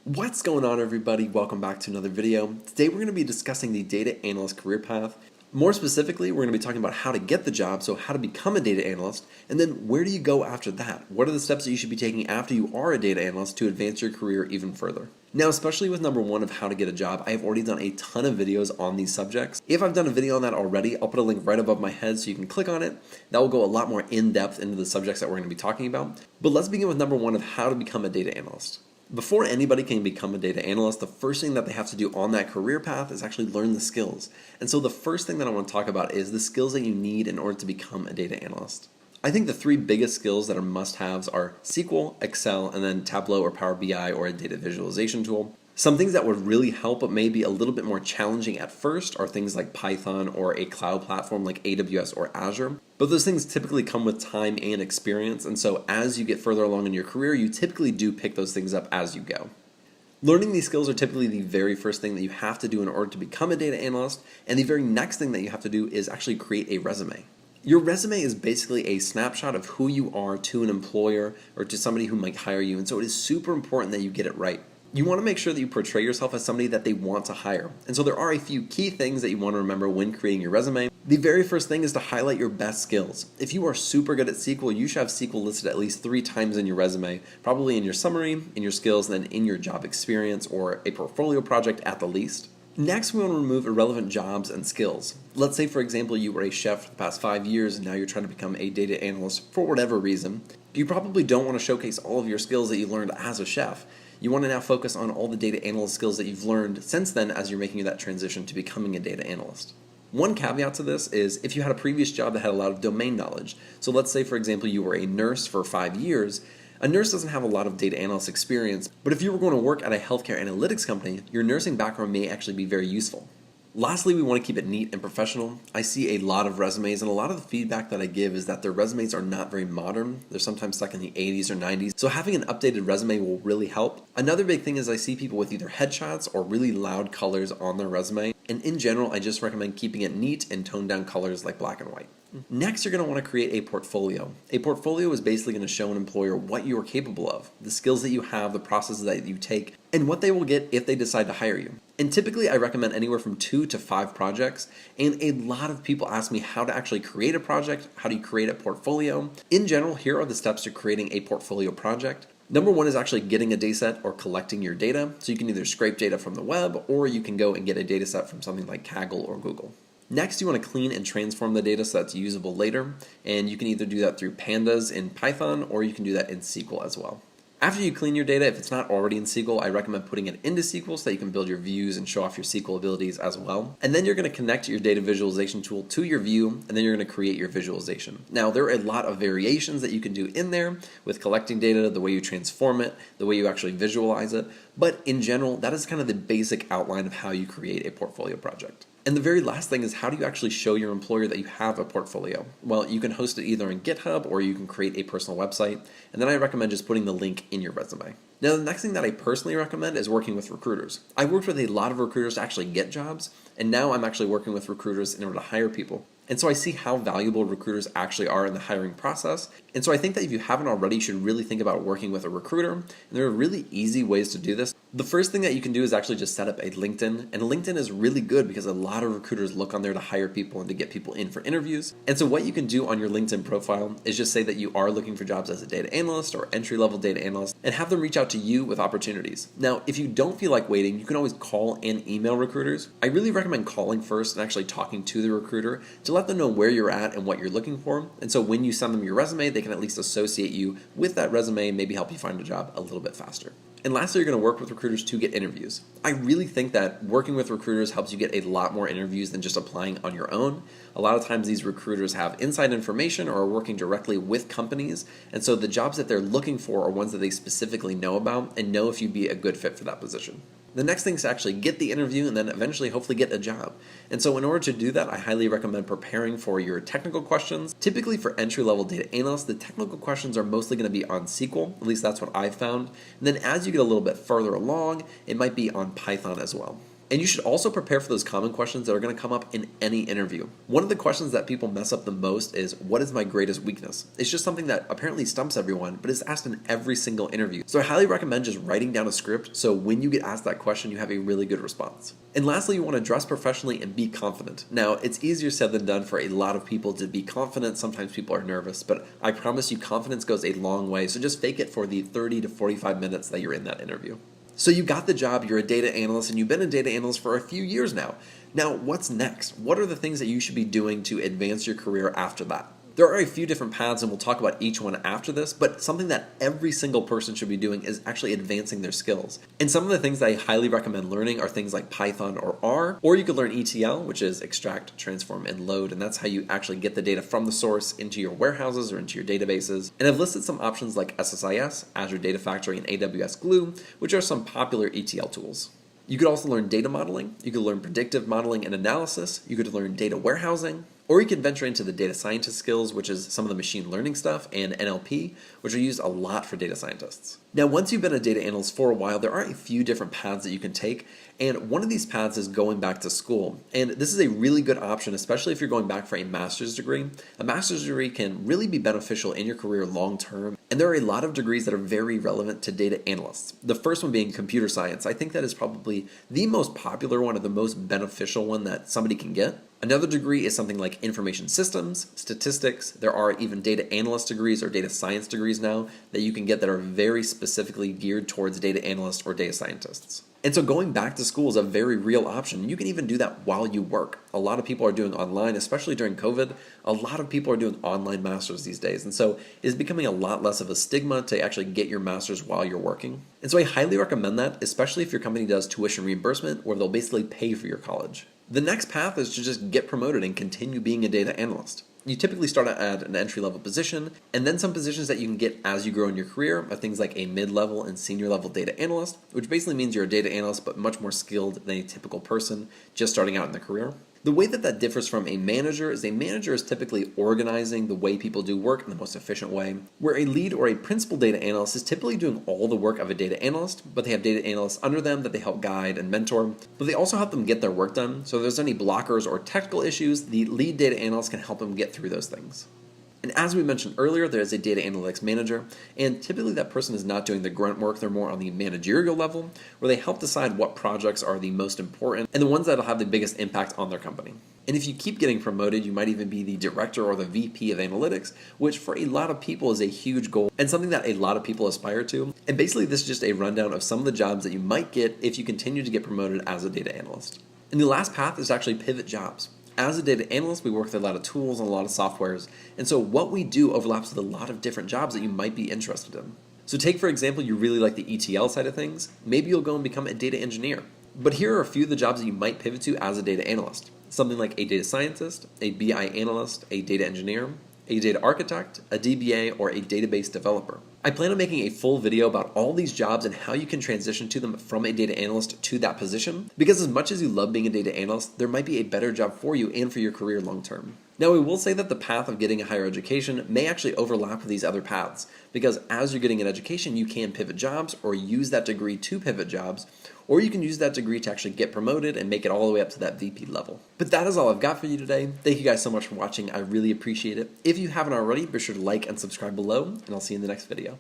What's going on, everybody? Welcome back to another video. Today we're going to be discussing the data analyst career path. More specifically, we're going to be talking about how to get the job, so how to become a data analyst, and then where do you go after that? What are the steps that you should be taking after you are a data analyst to advance your career even further? Now, especially with number one of how to get a job, I have already done a ton of videos on these subjects. If I've done a video on that already, I'll put a link right above my head so you can click on it. That will go a lot more in depth into the subjects that we're going to be talking about. But let's begin with number one of how to become a data analyst. Before anybody can become a data analyst, the first thing that they have to do on that career path is actually learn the skills. And so the first thing that I want to talk about is the skills that you need in order to become a data analyst. I think the three biggest skills that are must-haves are SQL, Excel, and then Tableau or Power BI or a data visualization tool. Some things that would really help but may be a little bit more challenging at first are things like Python or a cloud platform like AWS or Azure. But those things typically come with time and experience, and so as you get further along in your career, you typically do pick those things up as you go. Learning these skills are typically the very first thing that you have to do in order to become a data analyst, and the very next thing that you have to do is actually create a resume. Your resume is basically a snapshot of who you are to an employer or to somebody who might hire you, and so it is super important that you get it right. You want to make sure that you portray yourself as somebody that they want to hire. And so there are a few key things that you want to remember when creating your resume. The very first thing is to highlight your best skills. If you are super good at SQL, you should have SQL listed at least 3 times in your resume, probably in your summary, in your skills, and then in your job experience or a portfolio project at the least. Next, we want to remove irrelevant jobs and skills. Let's say, for example, you were a chef for the past 5 years and now you're trying to become a data analyst for whatever reason. You probably don't want to showcase all of your skills that you learned as a chef. You want to now focus on all the data analyst skills that you've learned since then as you're making that transition to becoming a data analyst. One caveat to this is if you had a previous job that had a lot of domain knowledge. So let's say, for example, you were a nurse for 5 years. A nurse doesn't have a lot of data analyst experience, but if you were going to work at a healthcare analytics company, your nursing background may actually be very useful. Lastly, we want to keep it neat and professional. I see a lot of resumes, and a lot of the feedback that I give is that their resumes are not very modern. They're sometimes stuck in the 80s or 90s, so having an updated resume will really help. Another big thing is I see people with either headshots or really loud colors on their resume, and in general, I just recommend keeping it neat and toned down colors like black and white. Next, you're going to want to create a portfolio. A portfolio is basically going to show an employer what you are capable of, the skills that you have, the processes that you take, and what they will get if they decide to hire you. And typically, I recommend anywhere from 2 to 5 projects, and a lot of people ask me how to actually create a project, how do you create a portfolio. In general, here are the steps to creating a portfolio project. Number one is actually getting a dataset or collecting your data. So you can either scrape data from the web, or you can go and get a dataset from something like Kaggle or Google. Next, you want to clean and transform the data so that's usable later, and you can either do that through pandas in Python, or you can do that in SQL as well. After you clean your data, if it's not already in SQL, I recommend putting it into SQL so that you can build your views and show off your SQL abilities as well. And then you're going to connect your data visualization tool to your view, and then you're going to create your visualization. Now, there are a lot of variations that you can do in there with collecting data, the way you transform it, the way you actually visualize it. But in general, that is kind of the basic outline of how you create a portfolio project. And the very last thing is, how do you actually show your employer that you have a portfolio? Well, you can host it either in GitHub or you can create a personal website. And then I recommend just putting the link in your resume. Now, the next thing that I personally recommend is working with recruiters. I've worked with a lot of recruiters to actually get jobs, and now I'm actually working with recruiters in order to hire people. And so I see how valuable recruiters actually are in the hiring process. And so I think that if you haven't already, you should really think about working with a recruiter. And there are really easy ways to do this. The first thing that you can do is actually just set up a LinkedIn. And LinkedIn is really good because a lot of recruiters look on there to hire people and to get people in for interviews. And so what you can do on your LinkedIn profile is just say that you are looking for jobs as a data analyst or entry-level data analyst, and have them reach out to you with opportunities. Now, if you don't feel like waiting, you can always call and email recruiters. I really recommend calling first and actually talking to the recruiter to let them know where you're at and what you're looking for. And so when you send them your resume, they can at least associate you with that resume and maybe help you find a job a little bit faster. And lastly, you're going to work with recruiters to get interviews. I really think that working with recruiters helps you get a lot more interviews than just applying on your own. A lot of times these recruiters have inside information or are working directly with companies, and so the jobs that they're looking for are ones that they specifically know about and know if you'd be a good fit for that position. The next thing is to actually get the interview and then eventually hopefully get a job. And so in order to do that, I highly recommend preparing for your technical questions. Typically for entry-level data analysts, the technical questions are mostly going to be on SQL, at least that's what I've found. And then as you get a little bit further along, it might be on Python as well. And you should also prepare for those common questions that are going to come up in any interview. One of the questions that people mess up the most is, what is my greatest weakness? It's just something that apparently stumps everyone, but is asked in every single interview. So I highly recommend just writing down a script so when you get asked that question, you have a really good response. And lastly, you want to dress professionally and be confident. Now, it's easier said than done for a lot of people to be confident. Sometimes people are nervous, but I promise you confidence goes a long way. So just fake it for the 30 to 45 minutes that you're in that interview. So you got the job, you're a data analyst, and you've been a data analyst for a few years now. Now, what's next? What are the things that you should be doing to advance your career after that? There are a few different paths, and we'll talk about each one after this, but something that every single person should be doing is actually advancing their skills. And some of the things that I highly recommend learning are things like Python or R, or you could learn ETL, which is extract, transform, and load, and that's how you actually get the data from the source into your warehouses or into your databases. And I've listed some options like SSIS, Azure Data Factory, and AWS Glue, which are some popular ETL tools. You could also learn data modeling, you could learn predictive modeling and analysis, you could learn data warehousing, or you can venture into the data scientist skills, which is some of the machine learning stuff, and NLP, which are used a lot for data scientists. Now, once you've been a data analyst for a while, there are a few different paths that you can take, and one of these paths is going back to school. And this is a really good option, especially if you're going back for a master's degree. A master's degree can really be beneficial in your career long term, and there are a lot of degrees that are very relevant to data analysts. The first one being computer science. I think that is probably the most popular one or the most beneficial one that somebody can get. Another degree is something like information systems, statistics. There are even data analyst degrees or data science degrees now that you can get that are very specifically geared towards data analysts or data scientists. And so going back to school is a very real option. You can even do that while you work. A lot of people are doing online, especially during COVID. A lot of people are doing online masters these days. And so it's becoming a lot less of a stigma to actually get your master's while you're working. And so I highly recommend that, especially if your company does tuition reimbursement, where they'll basically pay for your college. The next path is to just get promoted and continue being a data analyst. You typically start at an entry-level position, and then some positions that you can get as you grow in your career are things like a mid-level and senior-level data analyst, which basically means you're a data analyst but much more skilled than a typical person just starting out in the career. The way that differs from a manager is typically organizing the way people do work in the most efficient way, where a lead or a principal data analyst is typically doing all the work of a data analyst, but they have data analysts under them that they help guide and mentor, but they also help them get their work done. So if there's any blockers or technical issues, the lead data analyst can help them get through those things. And as we mentioned earlier, there is a data analytics manager, and typically that person is not doing the grunt work. They're more on the managerial level, where they help decide what projects are the most important and the ones that will have the biggest impact on their company. And if you keep getting promoted, you might even be the director or the VP of analytics, which for a lot of people is a huge goal and something that a lot of people aspire to. And basically this is just a rundown of some of the jobs that you might get if you continue to get promoted as a data analyst. And the last path is actually pivot jobs. As a data analyst, we work with a lot of tools and a lot of softwares, and so what we do overlaps with a lot of different jobs that you might be interested in. So take, for example, you really like the ETL side of things, maybe you'll go and become a data engineer. But here are a few of the jobs that you might pivot to as a data analyst. Something like a data scientist, a BI analyst, a data engineer, a data architect, a DBA, or a database developer. I plan on making a full video about all these jobs and how you can transition to them from a data analyst to that position, because as much as you love being a data analyst, there might be a better job for you and for your career long term. Now, we will say that the path of getting a higher education may actually overlap with these other paths, because as you're getting an education, you can pivot jobs or use that degree to pivot jobs, or you can use that degree to actually get promoted and make it all the way up to that VP level. But that is all I've got for you today. Thank you guys so much for watching. I really appreciate it. If you haven't already, be sure to like and subscribe below, and I'll see you in the next video.